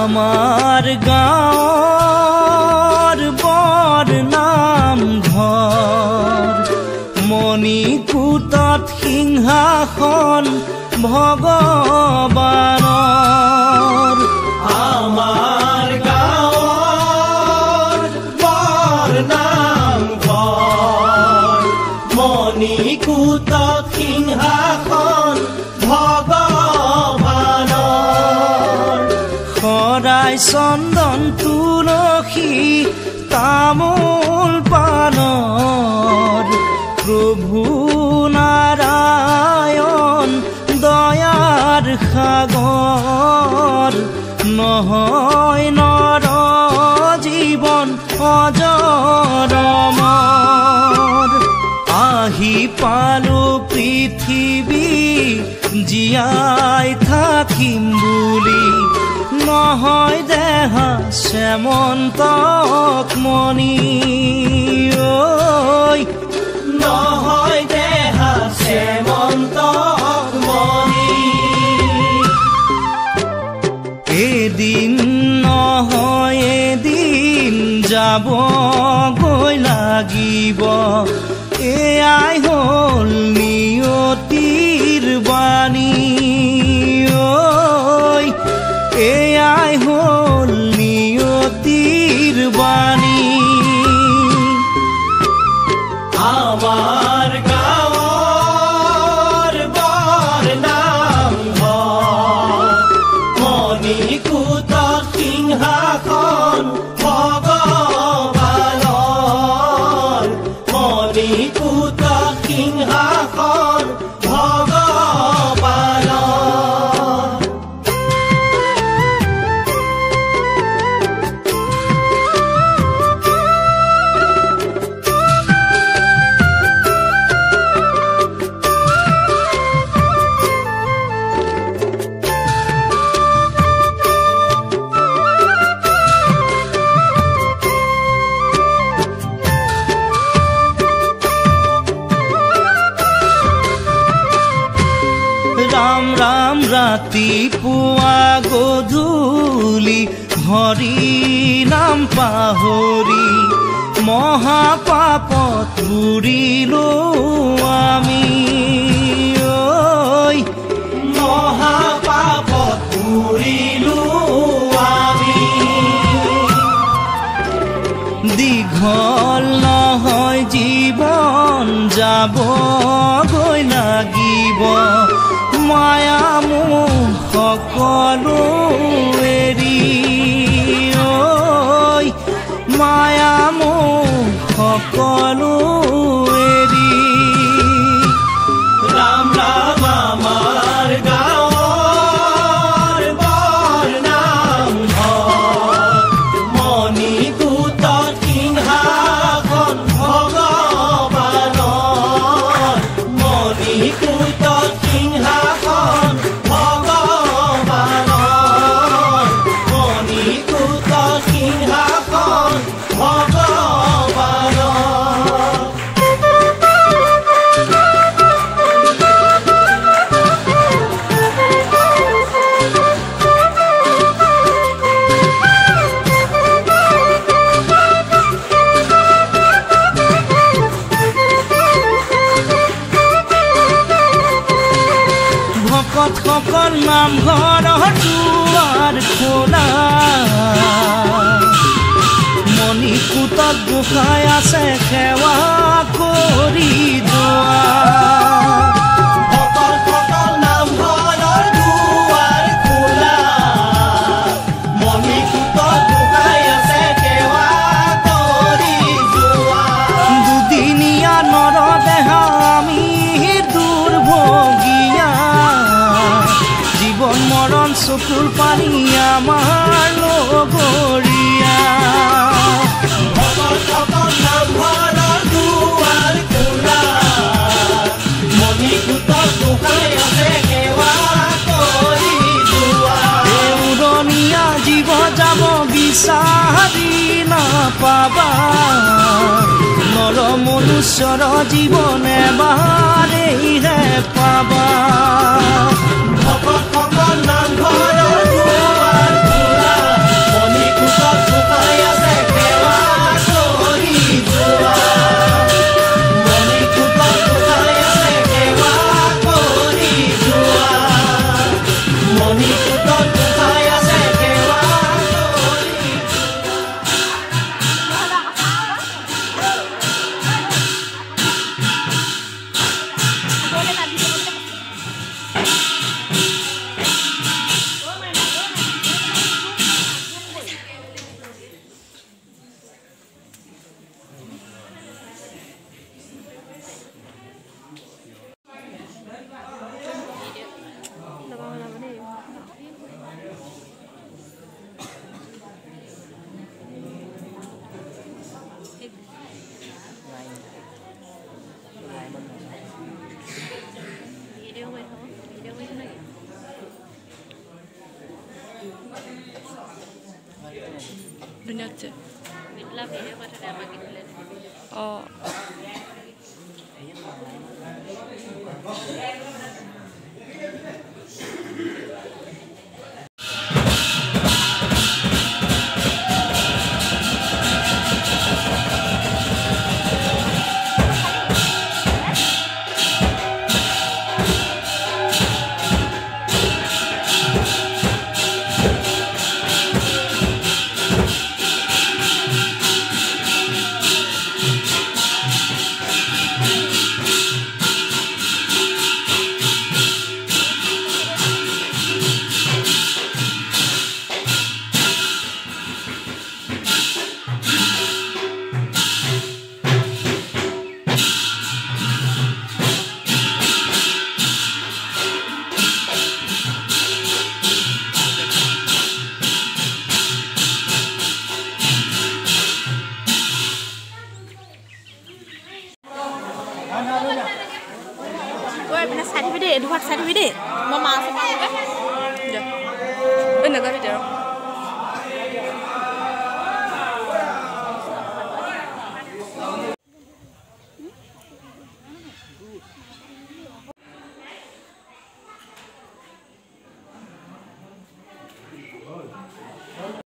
আমাৰ গাঁৱৰ বৰ নামঘৰ মণিকূটত সিংহাসন ভগৱানৰ আমাৰ গাঁৱৰ বৰ নামঘৰ মণিকূটত সিংহাসন ভগৱানৰ শৰাই চন্দন তুলসী তামোল পানৰ প্ৰভু নাৰায়ণ দয়াৰ সাগৰ নহয় নৰ জীৱন অজৰমৰ আহি পালো পৃথিৱী জীয়াই থাকিম বুলি নহয় দেহা শ্যামন্তক মণি ঐ নহয় দেহা শ্যামন্তক মণি এদিন নহয় এদিন যাবগৈ লাগিব এয়াই হ'ল নিয়তিৰ বাণী ঐ এয়াই হ'ল নিয়তিৰ বাণী আমাৰ গাঁৱৰ বৰ নামঘৰ মণিকূটত সিংহাসন ভগৱানৰ মণিকূটত সিংহাসন ভগৱানৰ ৰাম ৰাম ৰাতিপুৱা গধূলি হৰি নাম পাহৰি মহাপাপত বুৰিলো আমি ঐ মহাপাপত বুৰিলো আমি দীঘল নহয় জীৱন যাবগৈ লাগিব মায়া মোহ সকলো এৰি ঐ মায়া মোহ সকলো এৰি ৰাম ৰাম আমাৰ গাঁৱৰ বৰ নামঘৰ মণিকূটত সিংহাসন ভগৱানৰ মণিকূটত সিংহাসন ভগৱানৰ মণিকূটত সিংহাসন ভগৱানৰ ভকতসকল নামঘৰৰ দুৱাৰ খোলা মণিকূটত গোসাঁই আছে সেৱা কৰি যোৱা ভকতসকল নামঘৰৰ দুৱাৰ খোলা মণিকূটত গোসাঁই আছে সেৱা কৰি যোৱা দুদিনীয়া নৰদেহা আমি দুৰ্ভগীয়া জীৱন মৰণ চকুৰ পানী আমাৰ লগৰীয়া ভকতসকল নামঘৰৰ দুৱাৰ খোলা মণিকূটত গোসাঁই আছে সেৱা কৰি যোৱা উৰণীয়া জীৱ যাব বিচাৰি নাপাবা নৰ মনুষ্যৰ জীৱন এবাৰেইহে পাবা ভকতসকল নামঘৰৰ দুৱাৰ খোলা ধুনীয়া হৈছে অঁ Dua saat ini deh, mau masuk apa? Ya, ini nggak ada.